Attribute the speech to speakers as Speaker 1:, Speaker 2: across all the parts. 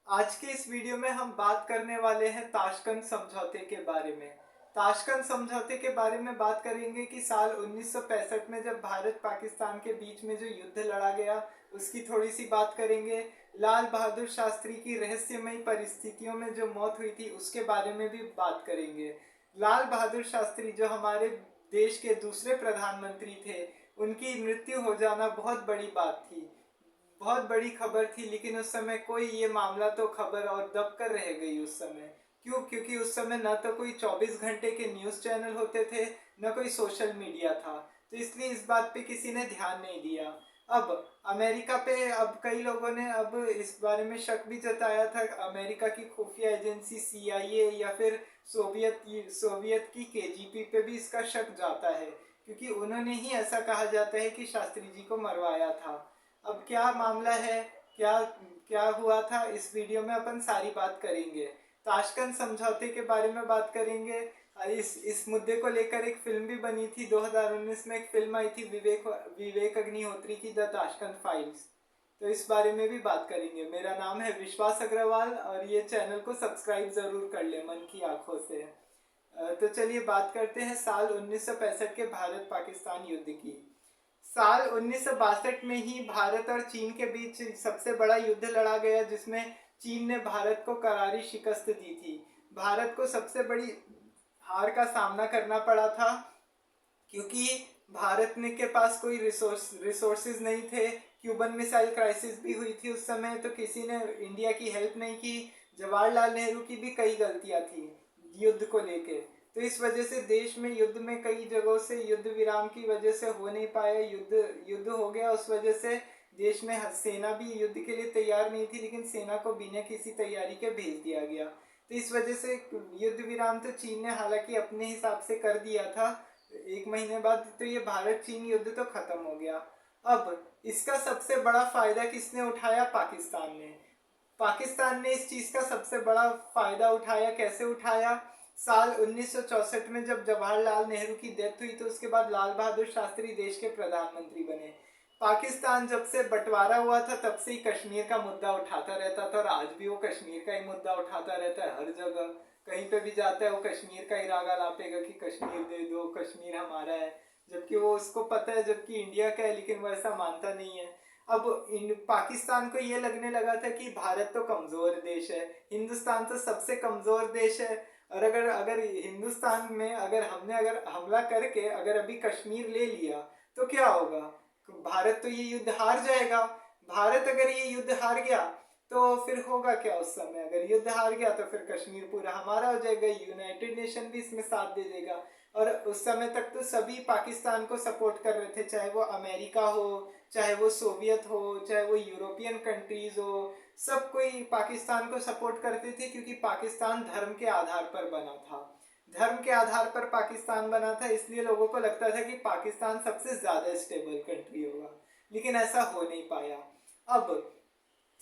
Speaker 1: आज के इस वीडियो में हम बात करने वाले हैं ताशकंद समझौते के बारे में। ताशकंद समझौते के बारे में बात करेंगे कि साल 1965 में जब भारत पाकिस्तान के बीच में जो युद्ध लड़ा गया उसकी थोड़ी सी बात करेंगे। लाल बहादुर शास्त्री की रहस्यमयी परिस्थितियों में जो मौत हुई थी उसके बारे में भी बात करेंगे। लाल बहादुर शास्त्री जो हमारे देश के दूसरे प्रधानमंत्री थे, उनकी मृत्यु हो जाना बहुत बड़ी बात थी, बहुत बड़ी खबर थी। लेकिन उस समय कोई ये मामला तो खबर और दब कर रह गई उस समय। क्यों? क्योंकि उस समय न तो कोई 24 घंटे के न्यूज़ चैनल होते थे, न कोई सोशल मीडिया था, तो इसलिए इस बात पे किसी ने ध्यान नहीं दिया। अब अमेरिका पे अब कई लोगों ने अब इस बारे में शक भी जताया था। अमेरिका की खुफिया एजेंसी CIA या फिर सोवियत की KGB पे भी इसका शक जाता है, क्योंकि उन्होंने ही ऐसा कहा जाता है कि शास्त्री जी को मरवाया था। अब क्या मामला है, क्या क्या हुआ था, इस वीडियो में अपन सारी बात करेंगे। ताशकंद समझौते के बारे में बात करेंगे। इस मुद्दे को लेकर एक फिल्म भी बनी थी, 2019 में एक फिल्म आई थी विवेक अग्निहोत्री की, द ताशकंद फाइल्स। तो इस बारे में भी बात करेंगे। मेरा नाम है विश्वास अग्रवाल और ये चैनल को सब्सक्राइब जरूर कर ले मन की आंखों से। तो चलिए बात करते हैं साल 1965 के भारत पाकिस्तान युद्ध की। साल 1962 में ही भारत और चीन के बीच सबसे बड़ा युद्ध लड़ा गया, जिसमें चीन ने भारत को करारी शिकस्त दी थी। भारत को सबसे बड़ी हार का सामना करना पड़ा था, क्योंकि भारत ने के पास कोई रिसोर्सेज नहीं थे। क्यूबन मिसाइल क्राइसिस भी हुई थी उस समय, तो किसी ने इंडिया की हेल्प नहीं की। जवाहरलाल नेहरू की भी कई गलतियां थी युद्ध को लेके। तो इस वजह से देश में युद्ध में कई जगहों से युद्ध विराम की वजह से हो नहीं पाया, युद्ध युद्ध हो गया। उस वजह से देश में सेना भी युद्ध के लिए तैयार नहीं थी, लेकिन सेना को बिना किसी तैयारी के भेज दिया गया। तो इस वजह से युद्ध विराम तो चीन ने हालांकि अपने हिसाब से कर दिया था 1 महीने बाद, तो ये भारत चीन युद्ध तो खत्म हो गया। अब इसका सबसे बड़ा फायदा किसने उठाया? पाकिस्तान ने। पाकिस्तान ने इस चीज का सबसे बड़ा फायदा उठाया। कैसे उठाया? साल 1964 में जब जवाहरलाल नेहरू की डेथ हुई, तो उसके बाद लाल बहादुर शास्त्री देश के प्रधानमंत्री बने। पाकिस्तान जब से बंटवारा हुआ था तब से ही कश्मीर का मुद्दा उठाता रहता था, और आज भी वो कश्मीर का ही मुद्दा उठाता रहता है। हर जगह कहीं पे भी जाता है वो कश्मीर का ही रागा लापेगा कि कश्मीर दे दो, कश्मीर हमारा है। जबकि वो उसको पता है, जबकि इंडिया का है, लेकिन वो ऐसा मानता नहीं है। अब पाकिस्तान को ये लगने लगा था कि भारत तो कमजोर देश है, हिंदुस्तान तो सबसे कमजोर देश है, और अगर अगर हिंदुस्तान में अगर हमला करके अगर अभी कश्मीर ले लिया तो क्या होगा? भारत तो ये युद्ध हार जाएगा। भारत अगर ये युद्ध हार गया तो फिर होगा क्या? उस समय अगर युद्ध हार गया तो फिर कश्मीर पूरा हमारा हो जाएगा, यूनाइटेड नेशन भी इसमें साथ दे देगा। और उस समय तक तो सभी पाकिस्तान को सपोर्ट कर रहे थे, चाहे वो अमेरिका हो, चाहे वो सोवियत हो, चाहे वो यूरोपियन कंट्रीज हो। सब कोई पाकिस्तान को सपोर्ट करते थे, क्योंकि पाकिस्तान धर्म के आधार पर बना था। धर्म के आधार पर पाकिस्तान बना था, इसलिए लोगों को लगता था कि पाकिस्तान सबसे ज्यादा स्टेबल कंट्री होगा। लेकिन ऐसा हो नहीं पाया। अब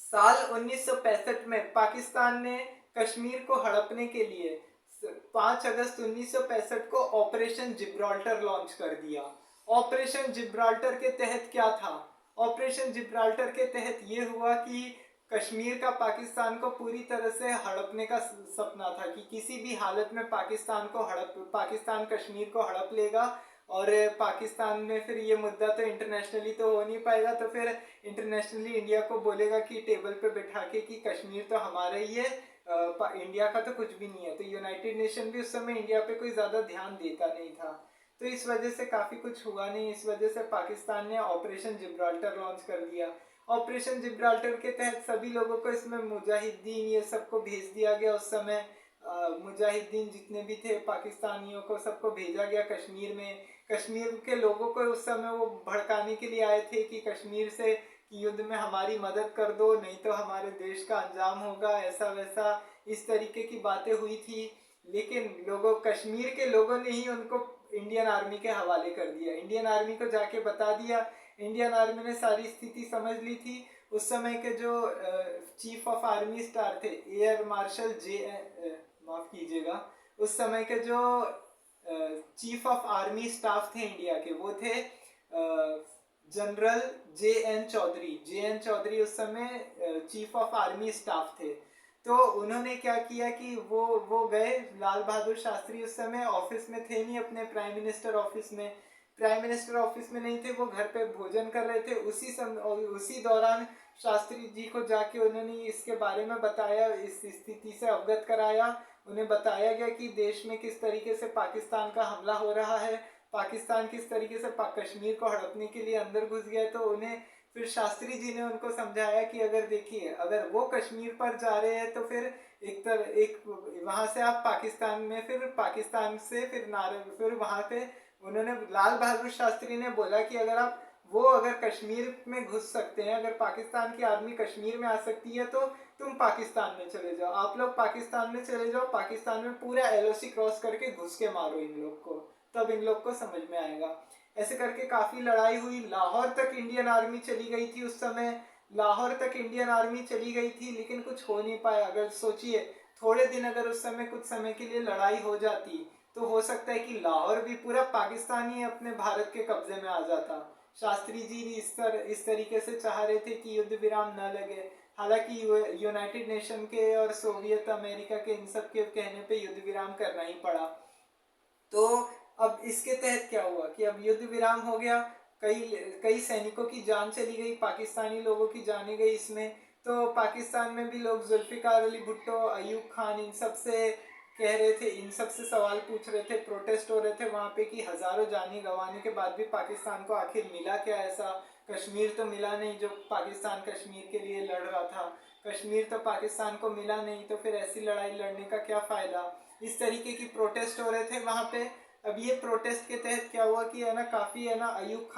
Speaker 1: साल 1965 में पाकिस्तान ने कश्मीर को हड़पने के लिए 5 अगस्त 1965 को ऑपरेशन जिब्राल्टर लॉन्च कर दिया। ऑपरेशन जिब्राल्टर के तहत क्या था? ऑपरेशन जिब्राल्टर के तहत ये हुआ कि कश्मीर का पाकिस्तान को पूरी तरह से हड़पने का सपना था, कि किसी भी हालत में पाकिस्तान कश्मीर को हड़प लेगा। और पाकिस्तान में फिर ये मुद्दा तो इंटरनेशनली तो हो नहीं पाएगा, तो फिर इंटरनेशनली इंडिया को बोलेगा कि टेबल पे बैठा के कि कश्मीर तो हमारा ही है, इंडिया का तो कुछ भी नहीं है। तो यूनाइटेड नेशन भी उस समय इंडिया पे कोई ज़्यादा ध्यान देता नहीं था। तो इस वजह से काफ़ी कुछ हुआ नहीं। इस वजह से पाकिस्तान ने ऑपरेशन जिब्राल्टर लॉन्च कर दिया। ऑपरेशन जिब्राल्टर के तहत सभी लोगों को, इसमें मुजाहिदीन ये सबको भेज दिया गया। उस समय मुजाहिदीन जितने भी थे पाकिस्तानियों को सबको भेजा गया कश्मीर में। कश्मीर के लोगों को उस समय वो भड़काने के लिए आए थे कि कश्मीर से कि युद्ध में हमारी मदद कर दो, नहीं तो हमारे देश का अंजाम होगा, ऐसा वैसा इस तरीके की बातें हुई थी। लेकिन कश्मीर के लोगों ने ही उनको इंडियन आर्मी के हवाले कर दिया। इंडियन आर्मी को जाके बता दिया। इंडियन आर्मी ने सारी स्थिति समझ ली थी। उस समय के जो चीफ ऑफ आर्मी स्टाफ थे, एयर मार्शल माफ कीजिएगा, उस समय के जो चीफ ऑफ आर्मी स्टाफ थे इंडिया के, वो थे जनरल जे एन चौधरी उस समय चीफ ऑफ आर्मी स्टाफ थे। तो उन्होंने क्या किया कि वो गए, लाल बहादुर शास्त्री उस समय ऑफिस में थे नहीं, अपने प्राइम मिनिस्टर ऑफिस में नहीं थे, वो घर पे भोजन कर रहे थे। उसी दौरान शास्त्री जी को जाके उन्होंने इसके बारे में बताया, इस स्थिति से अवगत कराया। उन्हें बताया गया कि देश में किस तरीके से पाकिस्तान का हमला हो रहा है, पाकिस्तान किस तरीके से कश्मीर को हड़पने के लिए अंदर घुस गया। तो उन्हें फिर शास्त्री जी ने उनको समझाया कि अगर देखिए, अगर वो कश्मीर पर जा रहे हैं तो फिर एक वहां से आप पाकिस्तान में, फिर पाकिस्तान से फिर वहां पे उन्होंने, लाल बहादुर शास्त्री ने बोला कि अगर कश्मीर में घुस सकते हैं, अगर पाकिस्तान की आर्मी कश्मीर में आ सकती है तो तुम पाकिस्तान में चले जाओ, आप लोग पाकिस्तान में चले जाओ, पाकिस्तान में पूरा एलओसी क्रॉस करके घुस के मारो इन लोग को, तब इन लोग को समझ में आएगा। ऐसे करके काफी लड़ाई हुई, लाहौर तक इंडियन आर्मी चली गई थी उस समय, लाहौर तक इंडियन आर्मी चली गई थी, लेकिन कुछ हो नहीं पाया। अगर सोचिए, थोड़े दिन अगर उस समय कुछ समय के लिए लड़ाई हो जाती तो हो सकता है कि लाहौर भी पूरा पाकिस्तान ही अपने भारत के कब्जे में आ जाता। शास्त्री जी इस तरीके से चाह रहे थे कि युद्ध विराम न लगे। हालांकि यूनाइटेड नेशन के और सोवियत अमेरिका के इन सब के कहने पे युद्ध विराम करना ही पड़ा। तो अब इसके तहत क्या हुआ कि अब युद्ध विराम हो गया, कई कई सैनिकों की जान चली गई, पाकिस्तानी लोगों की जाने गई इसमें। तो पाकिस्तान में भी लोग जुल्फिकार अली भुट्टो, अयूब खान, इन सब से कह रहे थे, इन सब से सवाल पूछ रहे थे, प्रोटेस्ट हो रहे थे वहाँ पे कि हजारों जानी गंवाने के बाद भी पाकिस्तान को आखिर मिला क्या ऐसा, कश्मीर तो मिला नहीं जो पाकिस्तान कश्मीर के लिए लड़ रहा था, कश्मीर तो पाकिस्तान को मिला नहीं, तो फिर ऐसी लड़ाई लड़ने का क्या फायदा। इस तरीके की प्रोटेस्ट हो रहे थे वहाँ पे। अब ये प्रोटेस्ट के तहत क्या हुआ कि है ना, काफी है ना, अयूब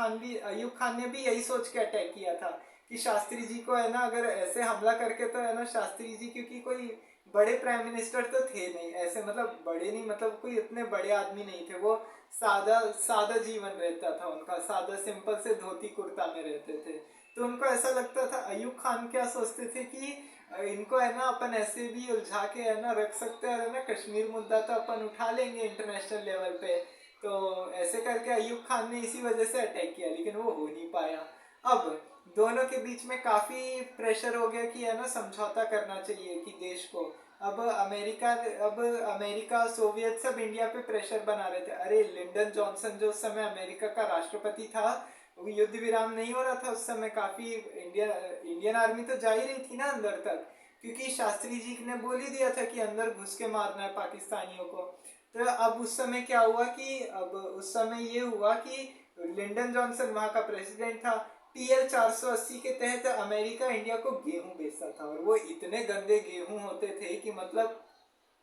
Speaker 1: खान ने भी यही सोच के अटैक किया था कि शास्त्री जी को है ना, अगर ऐसे हमला करके, तो है ना शास्त्री जी, क्योंकि कोई बड़े प्राइम मिनिस्टर तो थे नहीं ऐसे, मतलब बड़े नहीं, मतलब कोई इतने बड़े आदमी नहीं थे, वो सादा सादा जीवन रहता था उनका, सादा सिंपल से धोती कुर्ता में रहते थे। तो उनको ऐसा लगता था, अयूब खान क्या सोचते थे कि इनको है ना अपन ऐसे भी उलझा के है ना रख सकते हैं, है ना, कश्मीर मुद्दा तो अपन उठा लेंगे इंटरनेशनल लेवल पे। तो ऐसे करके अयूब खान ने इसी वजह से अटैक किया, लेकिन वो हो नहीं पाया। अब दोनों के बीच में काफी प्रेशर हो गया कि है ना समझौता करना चाहिए कि देश को। अब अमेरिका सोवियत सब इंडिया पे प्रेशर बना रहे थे। अरे लिंडन जॉनसन जो उस समय अमेरिका का राष्ट्रपति था, युद्ध विराम नहीं हो रहा था उस समय, काफी इंडियन आर्मी तो जा ही रही थी ना अंदर तक, क्योंकि शास्त्री जी ने बोल ही दिया था कि अंदर घुस के मारना है पाकिस्तानियों को। तो अब उस समय क्या हुआ कि अब उस समय ये हुआ कि लिंडन जॉनसन वहां का प्रेसिडेंट था, टीएल 480 के तहत अमेरिका इंडिया को गेहूं बेचता था, और वो इतने गंदे गेहूं होते थे कि मतलब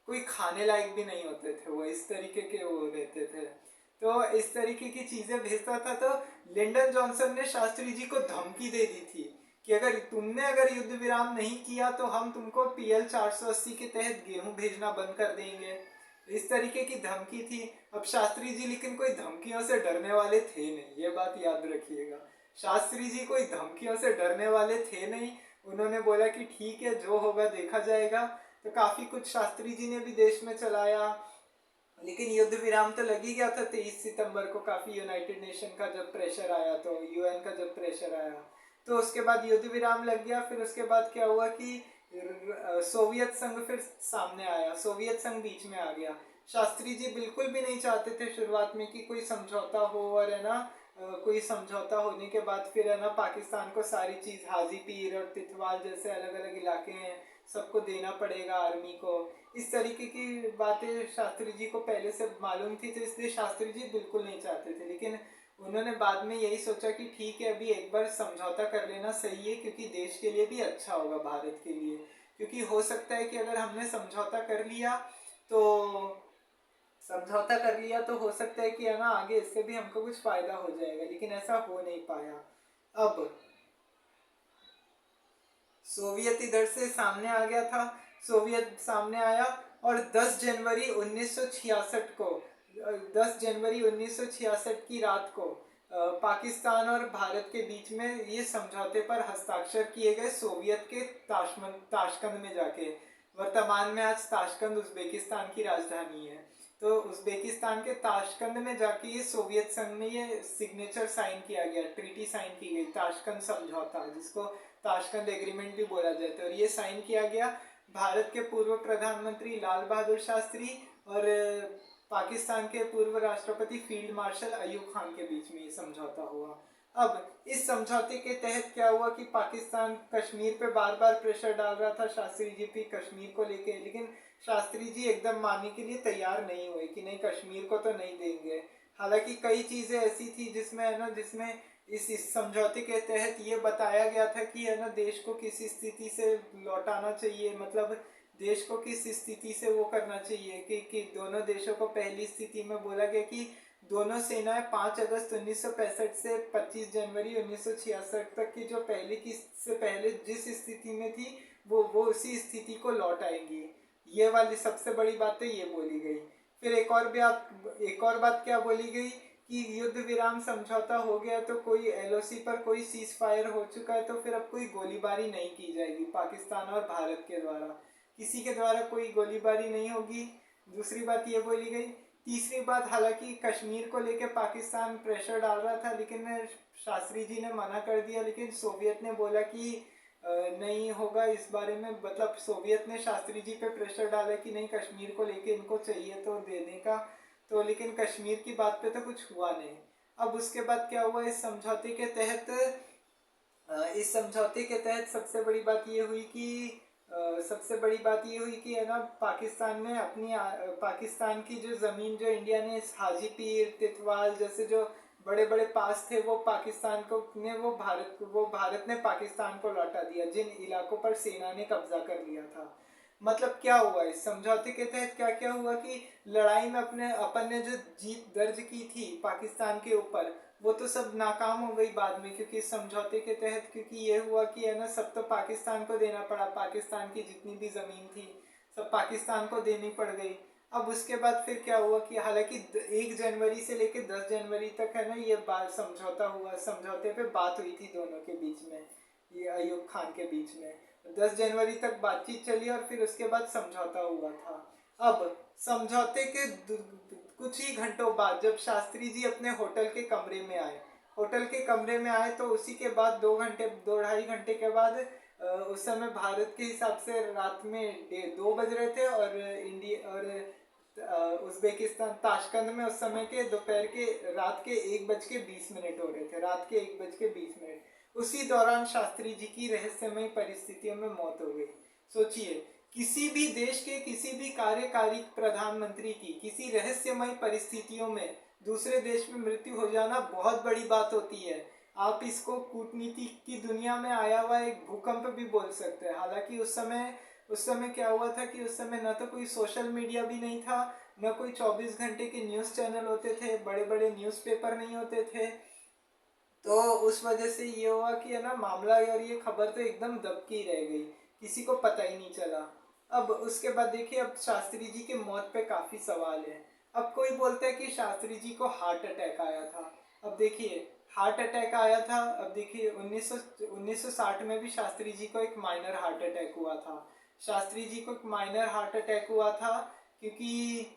Speaker 1: कोई खाने लायक भी नहीं होते थे, वो इस तरीके के वो रहते थे। तो इस तरीके की चीजें भेजता था। तो लिंडन जॉनसन ने शास्त्री जी को धमकी दे दी थी कि अगर युद्ध विराम नहीं किया तो हम तुमको पीएल 480 के तहत गेहूं भेजना बंद कर देंगे, इस तरीके की धमकी थी। अब शास्त्री जी लेकिन कोई धमकियों से डरने वाले थे नहीं, ये बात याद रखिएगा, शास्त्री जी कोई धमकियों से डरने वाले थे नहीं। उन्होंने बोला कि ठीक है, जो होगा देखा जाएगा। तो काफी कुछ शास्त्री जी ने भी देश में चलाया, लेकिन युद्ध विराम तो लग ही गया था 23 सितंबर को, काफी यूनाइटेड नेशन का जब प्रेशर आया, तो यूएन का जब प्रेशर आया, तो उसके बाद युद्ध विराम लग गया। फिर उसके बाद क्या हुआ कि सोवियत संघ फिर सामने आया, सोवियत संघ बीच में आ गया। शास्त्री जी बिल्कुल भी नहीं चाहते थे शुरुआत में कि कोई समझौता हो, और है ना कोई समझौता होने के बाद फिर है ना पाकिस्तान को सारी चीज, हाजी पीर और तिथवाल जैसे अलग अलग इलाके हैं, सबको देना पड़ेगा आर्मी को, इस तरीके की बातें शास्त्री जी को पहले से मालूम थी। तो इसलिए शास्त्री जी बिल्कुल नहीं चाहते थे, लेकिन उन्होंने बाद में यही सोचा कि ठीक है, अभी एक बार समझौता कर लेना सही है, क्योंकि देश के लिए भी अच्छा होगा, भारत के लिए। क्योंकि हो सकता है कि अगर हमने तो समझौता कर लिया तो हो सकता है कि है ना आगे इससे भी हमको कुछ फायदा हो जाएगा, लेकिन ऐसा हो नहीं पाया। अब सोवियत इधर से सामने आ गया था, सोवियत सामने आया, और 10 जनवरी 1966 को 10 जनवरी 1966 की रात को पाकिस्तान और भारत के बीच में ये समझौते पर हस्ताक्षर किए गए, सोवियत के ताशकंद में जाके। वर्तमान में आज ताशकंद उज्बेकिस्तान की राजधानी है। तो उज्बेकिस्तान के ताशकंद में जाके ये सोवियत संघ में ये सिग्नेचर साइन किया गया, ट्रीटी साइन की गई, ताशकंद समझौता, जिसको ताशकंद एग्रीमेंट भी बोला जाता है। और ये साइन किया गया भारत के पूर्व प्रधानमंत्री लाल बहादुर शास्त्री और पाकिस्तान के पूर्व राष्ट्रपति फील्ड मार्शल अयूब खान के बीच में ये समझौता हुआ। अब इस समझौते के तहत क्या हुआ कि पाकिस्तान कश्मीर पे बार बार प्रेशर डाल रहा था शास्त्री जी भी कश्मीर को लेके, लेकिन शास्त्री जी एकदम मानने के लिए तैयार नहीं हुए कि नहीं, कश्मीर को तो नहीं देंगे। हालांकि कई चीज़ें ऐसी थी जिसमें है ना, जिसमें इस समझौते के तहत ये बताया गया था कि है ना, देश को किस स्थिति से लौटाना चाहिए, मतलब देश को किस स्थिति से वो करना चाहिए कि दोनों देशों को पहली स्थिति में बोला गया कि दोनों सेनाएं 5 अगस्त 1965 से 25 जनवरी 1966 तक की जो पहले की से पहले जिस स्थिति में थी वो उसी स्थिति को लौट आएंगी। ये वाली सबसे बड़ी बात तो ये बोली गई। फिर एक और बात क्या बोली गई कि युद्ध विराम समझौता हो गया तो कोई एलओसी पर कोई सीज फायर हो चुका है, तो फिर अब कोई गोलीबारी नहीं की जाएगी पाकिस्तान और भारत के द्वारा, किसी के द्वारा कोई गोलीबारी नहीं होगी। दूसरी बात ये बोली गई। तीसरी बात, हालांकि कश्मीर को लेकर पाकिस्तान प्रेशर डाल रहा था, लेकिन शास्त्री जी ने मना कर दिया, लेकिन सोवियत ने बोला कि नहीं होगा इस बारे में, मतलब सोवियत ने शास्त्री जी पे प्रेशर डाला कि नहीं, कश्मीर को लेके इनको चाहिए तो देने का, तो लेकिन कश्मीर की बात पे तो कुछ हुआ नहीं। अब उसके बाद क्या हुआ, इस समझौते के तहत सबसे बड़ी बात ये हुई कि है ना, पाकिस्तान में पाकिस्तान की जो ज़मीन जो इंडिया ने हाजी पीर तितवाल जैसे जो बड़े बड़े पास थे, वो पाकिस्तान को ने वो भारत ने पाकिस्तान को लौटा दिया, जिन इलाकों पर सेना ने कब्जा कर लिया था। मतलब क्या हुआ इस समझौते के तहत, क्या क्या हुआ कि लड़ाई में अपन ने जो जीत दर्ज की थी पाकिस्तान के ऊपर, वो तो सब नाकाम हो गई बाद में, क्योंकि इस समझौते के तहत क्योंकि ये हुआ कि है ना, सब तो पाकिस्तान को देना पड़ा, पाकिस्तान की जितनी भी ज़मीन थी सब पाकिस्तान को देनी पड़ गई। अब उसके बाद फिर क्या हुआ कि हालांकि 1 जनवरी से लेकर 10 जनवरी तक है ना, ये बात समझौता हुआ, समझौते पे बात हुई थी दोनों के बीच में, ये अयूब खान के बीच में 10 जनवरी तक बातचीत चली और फिर उसके बाद समझौता हुआ था। अब समझौते के कुछ ही घंटों बाद जब शास्त्री जी अपने होटल के कमरे में आए, तो उसी के बाद 2 ढाई घंटे के बाद उस समय भारत के हिसाब से रात में 2 बज रहे थे, और इंडिया और उज्बेकिस्तान ताशकंद में उस समय के दोपहर के रात के 1:20 हो रहे थे, रात के 1:20। उसी दौरान शास्त्री जी की रहस्यमय परिस्थितियों में मौत हो गई। सोचिए, किसी भी देश के किसी भी कार्यकारी प्रधानमंत्री की किसी रहस्यमय परिस्थितियों में दूसरे देश में मृत्यु हो जाना बहुत बड़ी बात होती है। आप इसको कूटनीति की दुनिया में आया हुआ एक भूकंप भी बोल सकते हैं। हालांकि उस समय क्या हुआ था कि उस समय न तो कोई सोशल मीडिया भी नहीं था, न कोई 24 घंटे के न्यूज़ चैनल होते थे, बड़े बड़े न्यूज़पेपर नहीं होते थे, तो उस वजह से ये हुआ कि है ना, मामला और ये खबर तो एकदम दबकी रह गई, किसी को पता ही नहीं चला। अब उसके बाद देखिए, अब शास्त्री जी के मौत पे काफ़ी सवाल है। अब कोई बोलता है कि शास्त्री जी को हार्ट अटैक आया था। अब देखिए, हार्ट अटैक आया था, अब देखिए 1960 में भी शास्त्री जी को एक माइनर हार्ट अटैक हुआ था। शास्त्री जी को एक माइनर हार्ट अटैक हुआ था क्योंकि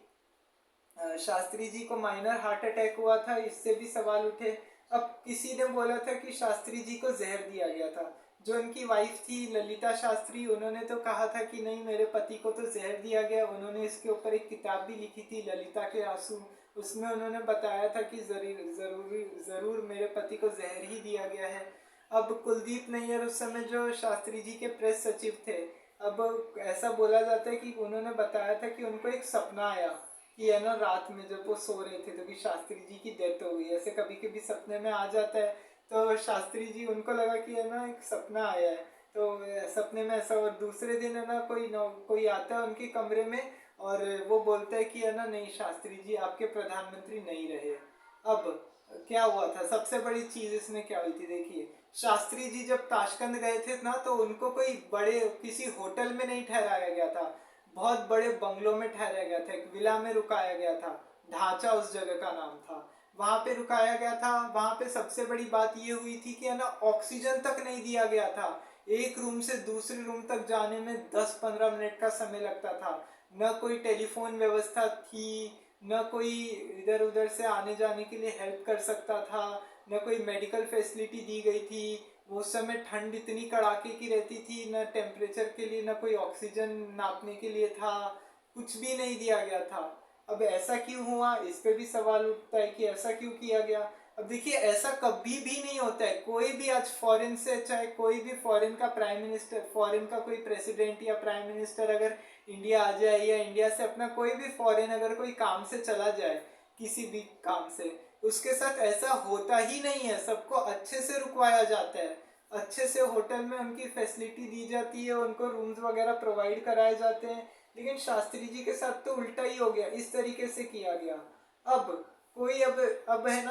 Speaker 1: शास्त्री जी को माइनर हार्ट अटैक हुआ था, इससे भी सवाल उठे। अब किसी ने बोला था कि शास्त्री जी को जहर दिया गया था। जो उनकी वाइफ थी ललिता शास्त्री, उन्होंने तो कहा था कि नहीं, मेरे पति को तो जहर दिया गया। उन्होंने इसके ऊपर एक किताब भी लिखी थी, ललिता के आंसू। उसमें उन्होंने बताया था कि ज़रूर मेरे पति को जहर ही दिया गया है। अब कुलदीप नैयर उस समय जो शास्त्री जी के प्रेस सचिव थे, अब ऐसा बोला जाता है कि उन्होंने बताया था कि उनको एक सपना आया कि है ना, रात में जब वो सो रहे थे तो कि शास्त्री जी की डेथ हो गई। ऐसे कभी कभी सपने में आ जाता है, तो शास्त्री जी, उनको लगा कि है ना, एक सपना आया है, तो सपने में ऐसा। और दूसरे दिन है ना, कोई आता है उनके कमरे में और वो बोलता है कि है ना, नहीं शास्त्री जी, आपके प्रधानमंत्री नहीं रहे। अब क्या हुआ था, सबसे बड़ी चीज इसमें क्या हुई थी, देखिए, शास्त्री जी जब ताशकंद गए थे ना, तो उनको कोई बड़े किसी होटल में नहीं ठहराया गया था, बहुत बड़े बंगलों में ठहराया गया था, एक विला में रुकाया गया था। ढांचा उस जगह का नाम था, वहां पे रुकाया गया था। वहां पे सबसे बड़ी बात ये हुई थी कि है ना, ऑक्सीजन तक नहीं दिया गया था। एक रूम से दूसरे रूम तक जाने में 10-15 मिनट का समय लगता था। न कोई टेलीफोन व्यवस्था थी, न कोई इधर उधर से आने जाने के लिए हेल्प कर सकता था, न कोई मेडिकल फैसिलिटी दी गई थी। वो उस समय ठंड इतनी कड़ाके की रहती थी, न टेम्परेचर के लिए न कोई ऑक्सीजन नापने के लिए था, कुछ भी नहीं दिया गया था। अब ऐसा क्यों हुआ, इस पे भी सवाल उठता है कि ऐसा क्यों किया गया। अब देखिए, ऐसा कभी भी नहीं होता है। कोई भी आज फॉरेन से, चाहे कोई भी फॉरेन का प्राइम मिनिस्टर, फॉरेन का कोई प्रेसिडेंट या प्राइम मिनिस्टर अगर इंडिया आ जाए, या इंडिया से अपना कोई भी फॉरेन अगर कोई काम से चला जाए, किसी भी काम से, उसके साथ ऐसा होता ही नहीं है। सबको अच्छे से रुकवाया जाता है, अच्छे से होटल में उनकी फैसिलिटी दी जाती है, उनको रूम्स वगैरह प्रोवाइड कराए जाते हैं। लेकिन शास्त्री जी के साथ तो उल्टा ही हो गया, इस तरीके से किया गया। अब कोई अब है ना,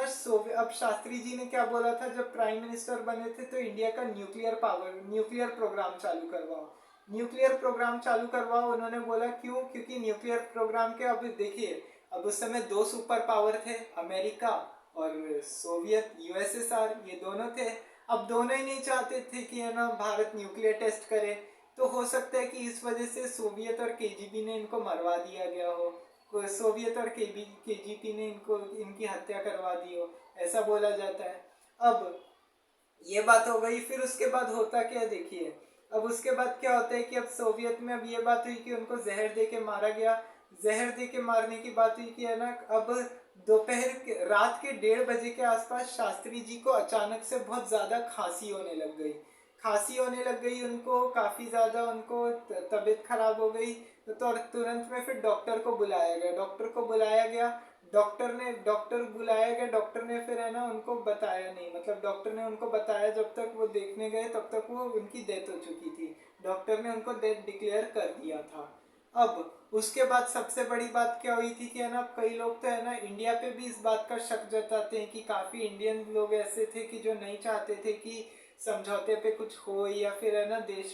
Speaker 1: अब शास्त्री जी ने क्या बोला था जब प्राइम मिनिस्टर बने थे, तो इंडिया का न्यूक्लियर प्रोग्राम चालू करवाओ, न्यूक्लियर प्रोग्राम चालू करवाओ। उन्होंने बोला क्यों, क्योंकि न्यूक्लियर प्रोग्राम के, अब देखिए, अब उस समय दो सुपर पावर थे, अमेरिका और सोवियत यूएसएसआर, ये दोनों थे। अब दोनों ही नहीं चाहते थे कि है ना भारत न्यूक्लियर टेस्ट करे। तो हो सकता है कि इस वजह से सोवियत और केजीबी ने इनको मरवा दिया गया हो, सोवियत और केजीबी ने इनको, इनकी हत्या करवा दी हो, ऐसा बोला जाता है। अब ये बात हो गई। फिर उसके बाद होता क्या है, देखिए, अब उसके बाद क्या होता है कि अब सोवियत में अब ये बात हुई कि उनको जहर दे के मारा गया। जहर दे के मारने की बात हुई कि है ना, अब रात के 1:30 बजे के आसपास शास्त्री जी को अचानक से बहुत ज़्यादा खांसी होने लग गई। खांसी होने लग गई उनको, काफ़ी ज़्यादा उनको तबीयत खराब हो गई। तो तुरंत में फिर डॉक्टर को बुलाया गया, डॉक्टर बुलाया गया। डॉक्टर ने फिर है ना उनको बताया नहीं, मतलब डॉक्टर ने उनको बताया, जब तक वो देखने गए तब तक वो उनकी डेथ हो चुकी थी। डॉक्टर ने उनको डेथ डिक्लेयर कर दिया था। अब उसके बाद सबसे बड़ी बात क्या हुई थी कि है ना, कई लोग तो है ना इंडिया पे भी इस बात का शक जताते हैं कि काफ़ी इंडियन लोग ऐसे थे कि जो नहीं चाहते थे कि समझौते पे कुछ हो, या फिर है ना देश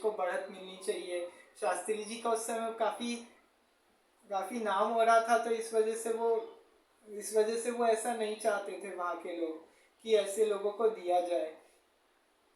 Speaker 1: को बढ़त मिलनी चाहिए। शास्त्री जी का उस समय काफ़ी काफ़ी नाम हो रहा था, तो इस वजह से वो ऐसा नहीं चाहते थे वहाँ के लोग कि ऐसे लोगों को दिया जाए।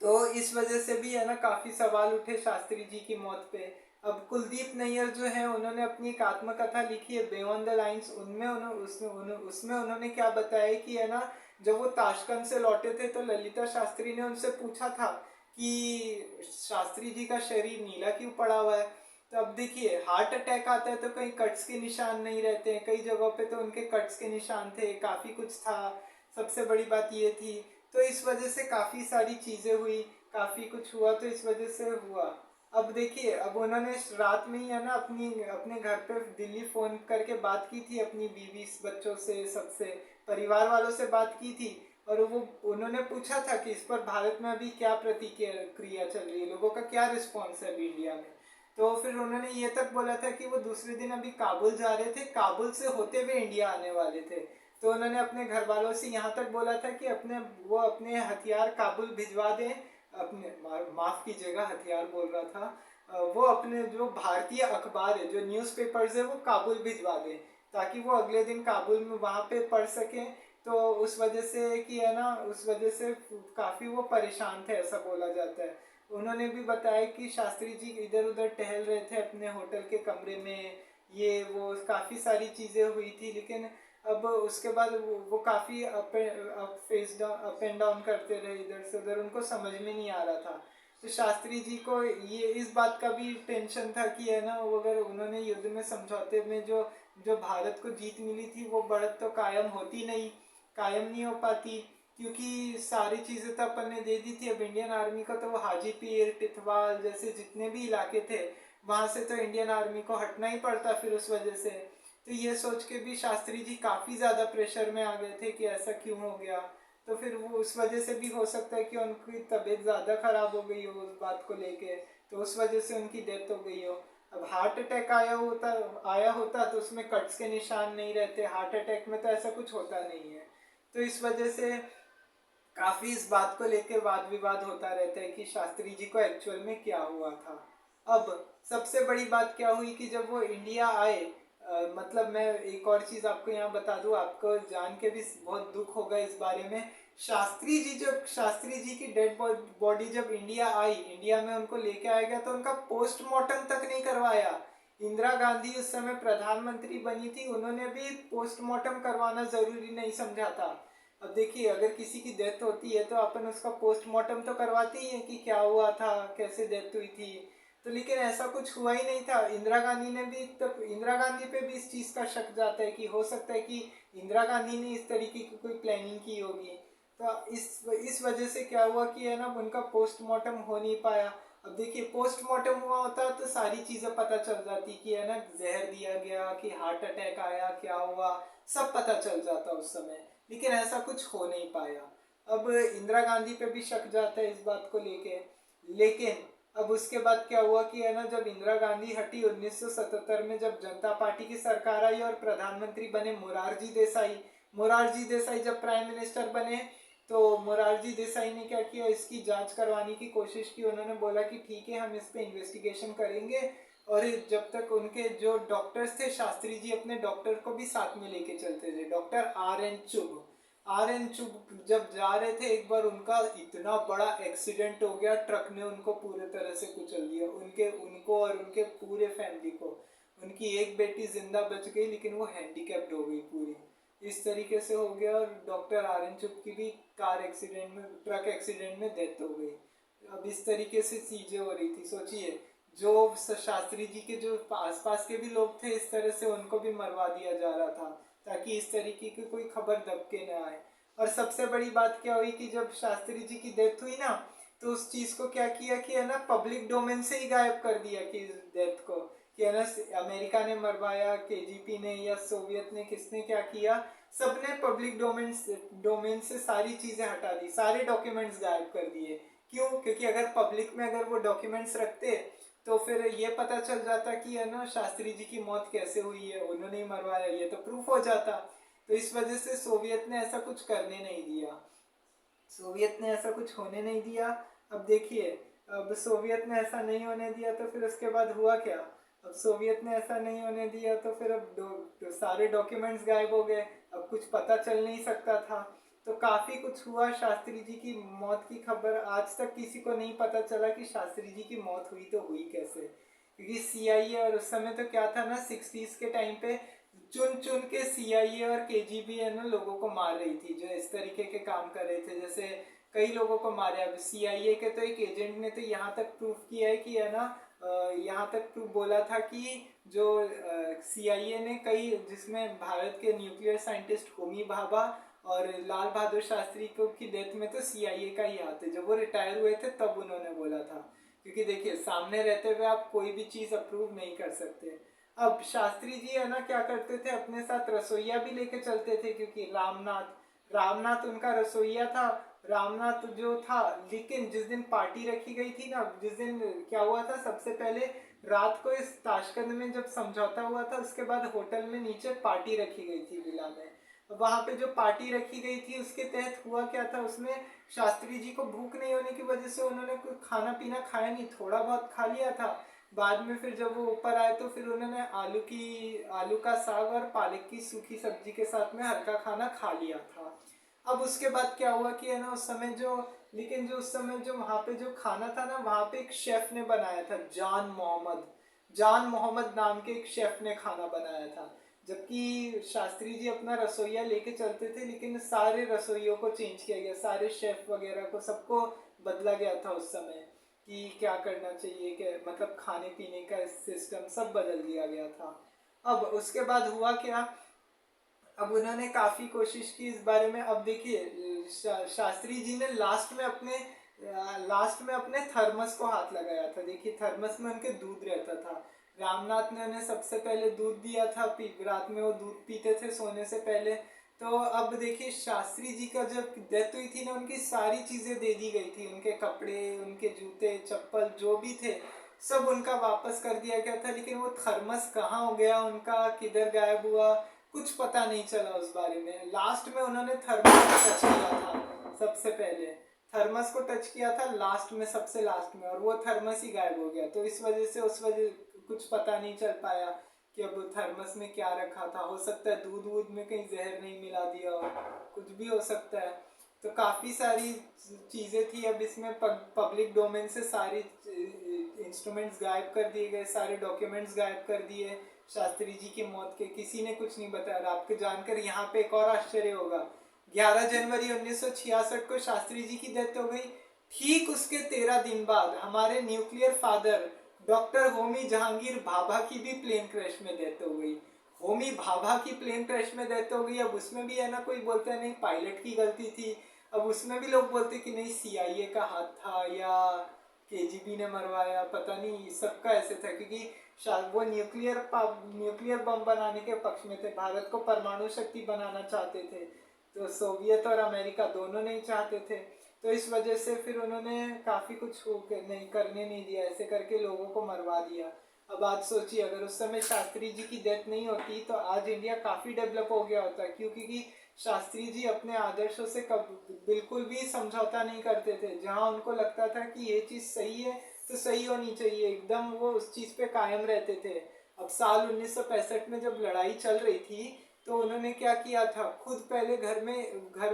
Speaker 1: तो इस वजह से भी है ना काफ़ी सवाल उठे शास्त्री जी की मौत पे। अब कुलदीप नैयर जो है, उन्होंने अपनी एक आत्मकथा लिखी है बियॉन्ड द लाइन्स। उसमें उन्होंने क्या बताया कि है ना, जब वो ताशकंद से लौटे थे तो ललिता शास्त्री ने उनसे पूछा था कि शास्त्री जी का शरीर नीला क्यों पड़ा हुआ है। तो अब देखिए, हार्ट अटैक आता है तो कहीं कट्स के निशान नहीं रहते हैं, कई जगहों पे तो उनके कट्स के निशान थे, काफ़ी कुछ था। सबसे बड़ी बात ये थी। तो इस वजह से काफ़ी सारी चीज़ें हुई, काफ़ी कुछ हुआ, तो इस वजह से हुआ। अब देखिए, अब उन्होंने रात में ही है ना अपने घर पे दिल्ली फ़ोन करके बात की थी, अपनी बीवी बच्चों से, सबसे, परिवार वालों से बात की थी। और वो उन्होंने पूछा था कि इस पर भारत में अभी क्या प्रतिक्रिया चल रही है, लोगों का क्या रिस्पॉन्स है अभी इंडिया में। तो फिर उन्होंने ये तक बोला था कि वो दूसरे दिन अभी काबुल जा रहे थे, काबुल से होते हुए इंडिया आने वाले थे। तो उन्होंने अपने घर वालों से यहाँ तक बोला था कि वो अपने हथियार काबुल भिजवा दें। माफ़ कीजिएगा, हथियार बोल रहा था, वो अपने जो भारतीय अखबार है, जो न्यूज़पेपर्स है, वो काबुल भिजवा दें, ताकि वो अगले दिन काबुल में वहाँ पे पढ़ सकें। तो उस वजह से कि है ना, उस वजह से काफ़ी वो परेशान थे, ऐसा बोला जाता है। उन्होंने भी बताया कि शास्त्री जी इधर उधर टहल रहे थे अपने होटल के कमरे में, ये वो काफ़ी सारी चीज़ें हुई थी। लेकिन अब उसके बाद वो काफ़ी अप एंड डाउन करते रहे इधर से उधर, उनको समझ में नहीं आ रहा था। तो शास्त्री जी को ये इस बात का भी टेंशन था कि है ना, वो अगर उन्होंने युद्ध में, समझौते में जो जो भारत को जीत मिली थी, वो बढ़त तो कायम नहीं हो पाती, क्योंकि सारी चीज़ें तो अपन ने दे दी थी। अब इंडियन आर्मी को तो वो हाजीपीर, टिथवाल जैसे जितने भी इलाके थे, वहाँ से तो इंडियन आर्मी को हटना ही पड़ता फिर उस वजह से। तो ये सोच के भी शास्त्री जी काफ़ी ज़्यादा प्रेशर में आ गए थे कि ऐसा क्यों हो गया। तो फिर वो उस वजह से भी हो सकता है कि उनकी तबीयत ज़्यादा ख़राब हो गई हो उस बात को लेके, तो उस वजह से उनकी डेथ हो गई हो। अब हार्ट अटैक आया होता तो उसमें कट्स के निशान नहीं रहते, हार्ट अटैक में तो ऐसा कुछ होता नहीं है। तो इस वजह से काफ़ी इस बात को लेकर वाद विवाद होता रहता है कि शास्त्री जी को एक्चुअल में क्या हुआ था। अब सबसे बड़ी बात क्या हुई कि जब वो इंडिया आए, मतलब मैं एक और चीज़ आपको यहाँ बता दूँ, आपको जान के भी बहुत दुख होगा इस बारे में। शास्त्री जी की डेड बॉडी जब इंडिया आई, इंडिया में उनको लेके आया गया, तो उनका पोस्टमार्टम तक नहीं करवाया। इंदिरा गांधी उस समय प्रधानमंत्री बनी थी, उन्होंने भी पोस्टमार्टम करवाना जरूरी नहीं समझा था। अब देखिए, अगर किसी की डेथ होती है तो अपन उसका पोस्टमार्टम तो करवाते ही है कि क्या हुआ था, कैसे डेथ हुई थी। तो लेकिन ऐसा कुछ हुआ ही नहीं था। इंदिरा गांधी ने भी, तब इंदिरा गांधी पे भी इस चीज़ का शक जाता है कि हो सकता है कि इंदिरा गांधी ने इस तरीके की कोई प्लानिंग की होगी। तो इस वजह से क्या हुआ कि है ना, उनका पोस्टमार्टम हो नहीं पाया। अब देखिए, पोस्टमार्टम हुआ होता तो सारी चीज़ें पता चल जाती कि है ना, जहर दिया गया कि हार्ट अटैक आया, क्या हुआ, सब पता चल जाता उस समय। लेकिन ऐसा कुछ हो नहीं पाया। अब इंदिरा गांधी पे भी शक जाता है इस बात को लेके। लेकिन अब उसके बाद क्या हुआ कि है ना, जब इंदिरा गांधी हटी 1977 में, जब जनता पार्टी की सरकार आई और प्रधानमंत्री बने मोरारजी देसाई। मोरारजी देसाई जब प्राइम मिनिस्टर बने तो मोरारजी देसाई ने क्या किया, इसकी जांच करवाने की कोशिश की। उन्होंने बोला कि ठीक है, हम इस पे इन्वेस्टिगेशन करेंगे। और जब तक उनके जो डॉक्टर्स थे, शास्त्री जी अपने डॉक्टर को भी साथ में लेके चलते थे, doctor R N चुब। R N चुब जब जा रहे थे, एक बार उनका इतना बड़ा एक्सीडेंट हो गया, ट्रक ने उनको पूरे तरह से कुचल दिया, उनके उनको और उनके पूरे फैमिली को। उनकी एक बेटी जिंदा बच गई, लेकिन वो हैंडीकैप्ड हो गई पूरी। इस तरीके से हो गया। और डॉक्टर R N चुप की भी कार एक्सीडेंट में, ट्रक एक्सीडेंट में डेथ हो गई। अब इस तरीके से चीजें हो रही थी। सोचिए, जो शास्त्री जी के जो आसपास के भी लोग थे, इस तरह से उनको भी मरवा दिया जा रहा था, ताकि इस तरीके की कोई खबर दबके न आए। और सबसे बड़ी बात क्या हुई कि जब शास्त्री जी की डेथ हुई ना, तो उस चीज को क्या किया कि है ना, पब्लिक डोमेन से ही गायब कर दिया कि डेथ को, कि है ना, अमेरिका ने मरवाया, KGP ने या सोवियत ने, किसने क्या किया, सबने पब्लिक डोमेन से सारी चीजें हटा दी, सारे डॉक्यूमेंट्स गायब कर दिए। क्यों? क्योंकि अगर पब्लिक में अगर वो डॉक्यूमेंट्स रखते तो फिर ये पता चल जाता कि है ना, शास्त्री जी की मौत कैसे हुई है, उन्होंने ही मरवाया, ये तो प्रूफ हो जाता। तो इस वजह से सोवियत ने ऐसा कुछ करने नहीं दिया, सोवियत ने ऐसा कुछ होने नहीं दिया। अब देखिए, अब सोवियत ने ऐसा नहीं होने दिया तो फिर उसके बाद हुआ क्या। अब सोवियत ने ऐसा नहीं होने दिया तो फिर अब तो सारे डॉक्यूमेंट्स गायब हो गए, अब कुछ पता चल नहीं सकता था। तो काफ़ी कुछ हुआ। शास्त्री जी की मौत की खबर आज तक किसी को नहीं पता चला कि शास्त्री जी की मौत हुई तो हुई कैसे। क्योंकि CIA, और उस समय तो क्या था ना, 60s के टाइम पे चुन चुन के CIA और KGB है ना, लोगों को मार रही थी जो इस तरीके के काम कर रहे थे। जैसे कई लोगों को मारे। अब CIA के तो एक एजेंट ने तो यहाँ तक प्रूफ किया है कि है ना, यहाँ तक प्रूफ बोला था कि जो CIA ने कई, जिसमें भारत के न्यूक्लियर साइंटिस्ट होमी भाभा और लाल बहादुर शास्त्री को की डेथ में तो CIA का ही हाथ है। जब वो रिटायर हुए थे तब उन्होंने बोला था। क्योंकि देखिए, सामने रहते हुए आप कोई भी चीज़ अप्रूव नहीं कर सकते। अब शास्त्री जी है ना, क्या करते थे, अपने साथ रसोईया भी लेके चलते थे, क्योंकि रामनाथ रामनाथ उनका रसोईया था। रामनाथ जो था, लेकिन जिस दिन पार्टी रखी गई थी ना, जिस दिन क्या हुआ था, सबसे पहले रात को इस ताशकंद में जब समझौता हुआ था, उसके बाद होटल में नीचे पार्टी रखी गई थी विला में। वहां पे जो पार्टी रखी गई थी उसके तहत हुआ क्या था, उसमें शास्त्री जी को भूख नहीं होने की वजह से उन्होंने कोई खाना पीना खाया नहीं, थोड़ा बहुत खा लिया था। बाद में फिर जब वो ऊपर आए तो फिर उन्होंने आलू का साग और पालक की सूखी सब्जी के साथ में हल्का खाना खा लिया था। अब उसके बाद क्या हुआ कि है ना, उस समय जो, लेकिन जो उस समय जो वहाँ पे जो खाना था ना, वहाँ पे एक शेफ ने बनाया था, जान मोहम्मद नाम के एक शेफ ने खाना बनाया था। जबकि शास्त्री जी अपना रसोईया लेके चलते थे, लेकिन सारे रसोइयों को चेंज किया गया, सारे शेफ वगैरह को सबको बदला गया था उस समय, कि क्या करना चाहिए, क्या मतलब खाने पीने का सिस्टम सब बदल दिया गया था। अब उसके बाद हुआ क्या, अब उन्होंने काफ़ी कोशिश की इस बारे में। अब देखिए, शास्त्री जी ने लास्ट में अपने थर्मस को हाथ लगाया था। देखिए, थर्मस में उनके दूध रहता था। रामनाथ ने उन्हें सबसे पहले दूध दिया था, रात में वो दूध पीते थे सोने से पहले। तो अब देखिए, शास्त्री जी का जब डेथ हुई थी ना, उनकी सारी चीज़ें दे दी गई थी, उनके कपड़े, उनके जूते चप्पल जो भी थे, सब उनका वापस कर दिया गया था। लेकिन वो थर्मस कहाँ हो गया उनका, किधर गायब हुआ, कुछ पता नहीं चला उस बारे में। लास्ट में उन्होंने थर्मस को टच किया था, सबसे पहले थर्मस को टच किया था लास्ट में, सबसे लास्ट में, और वो थर्मस ही गायब हो गया। तो इस वजह से उस वजह कुछ पता नहीं चल पाया कि अब थर्मस में क्या रखा था। हो सकता है दूध वूध में कहीं जहर नहीं मिला दिया, और कुछ भी हो सकता है। तो काफ़ी सारी चीज़ें थी। अब इसमें पब्लिक डोमेन से सारी इंस्ट्रूमेंट्स गायब कर दिए गए, सारे डॉक्यूमेंट्स गायब कर दिए शास्त्री जी की मौत के, किसी ने कुछ नहीं बताया। और आपको जानकर यहाँ पे एक और आश्चर्य होगा, 11 जनवरी 1966 को शास्त्री जी की डेथ हो गई। ठीक उसके 13 दिन बाद हमारे nuclear father doctor Homi Jahangir Bhabha की भी प्लेन क्रैश में डेथ हो गई। होमी भाभा की प्लेन क्रैश में डेथ हो गई। अब उसमें भी है ना, कोई बोलते हैं नहीं पायलट की गलती थी, अब उसमें भी लोग बोलते कि नहीं सीआईए का हाथ था या केजीबी ने मरवाया, पता नहीं। सबका ऐसे था क्योंकि शायद वो न्यूक्लियर बम बनाने के पक्ष में थे, भारत को परमाणु शक्ति बनाना चाहते थे। तो सोवियत और अमेरिका दोनों नहीं चाहते थे, तो इस वजह से फिर उन्होंने काफ़ी कुछ नहीं करने नहीं दिया, ऐसे करके लोगों को मरवा दिया। अब आज सोचिए, अगर उस समय शास्त्री जी की डेथ नहीं होती तो आज इंडिया काफ़ी डेवलप हो गया होता। क्योंकि शास्त्री जी अपने आदर्शों से बिल्कुल भी समझौता नहीं करते थे। जहाँ उनको लगता था कि ये चीज़ सही है तो सही होनी चाहिए, एकदम वो उस चीज़ पे कायम रहते थे। अब साल 1965 में जब लड़ाई चल रही थी तो उन्होंने क्या किया था, खुद पहले घर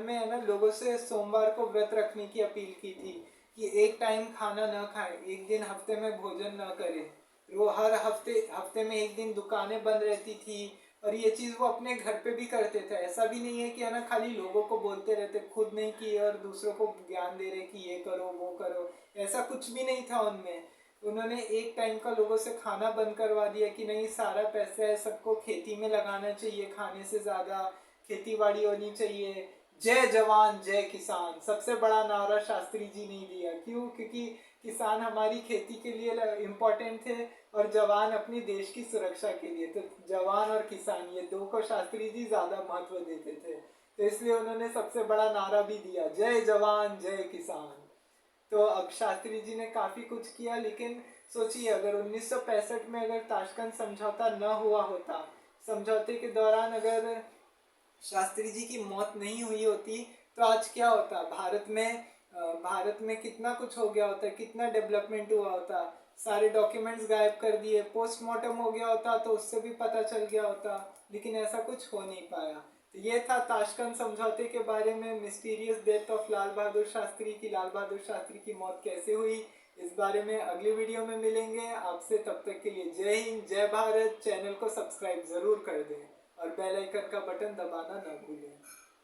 Speaker 1: में है ना लोगों से सोमवार को व्रत रखने की अपील की थी कि एक टाइम खाना न खाएं, एक दिन हफ्ते में भोजन न करें। वो हर हफ्ते में एक दिन दुकानें बंद रहती थी। और ये चीज़ वो अपने घर पे भी करते थे। ऐसा भी नहीं है कि है ना खाली लोगों को बोलते रहते, खुद नहीं किए और दूसरों को ज्ञान दे रहे कि ये करो वो करो, ऐसा कुछ भी नहीं था उनमें। उन्होंने एक टाइम का लोगों से खाना बंद करवा दिया कि नहीं, सारा पैसा है सबको खेती में लगाना चाहिए, खाने से ज़्यादा खेती बाड़ी होनी चाहिए। जय जवान जय किसान सबसे बड़ा नारा शास्त्री जी ने दिया। क्यों? क्योंकि किसान हमारी खेती के लिए इम्पोर्टेंट थे और जवान अपनी देश की सुरक्षा के लिए। तो जवान और किसान ये दो को शास्त्री जी ज़्यादा महत्व देते थे, तो इसलिए उन्होंने सबसे बड़ा नारा भी दिया, जय जवान जय किसान। तो अब शास्त्री जी ने काफ़ी कुछ किया, लेकिन सोचिए अगर 1965 में अगर ताशकंद समझौता न हुआ होता, समझौते के दौरान अगर शास्त्री जी की मौत नहीं हुई होती तो आज क्या होता भारत में कितना कुछ हो गया होता, कितना डेवलपमेंट हुआ होता। सारे डॉक्यूमेंट्स गायब कर दिए, पोस्टमार्टम हो गया होता तो उससे भी पता चल गया होता, लेकिन ऐसा कुछ हो नहीं पाया। तो ये था ताशकंद समझौते के बारे में, mysterious death of Lal Bahadur Shastri की। लाल बहादुर शास्त्री की मौत कैसे हुई, इस बारे में अगली वीडियो में मिलेंगे आपसे। तब तक के लिए जय हिंद जय भारत। चैनल को सब्सक्राइब ज़रूर कर दें और बेल आइकन का बटन दबाना ना भूलें।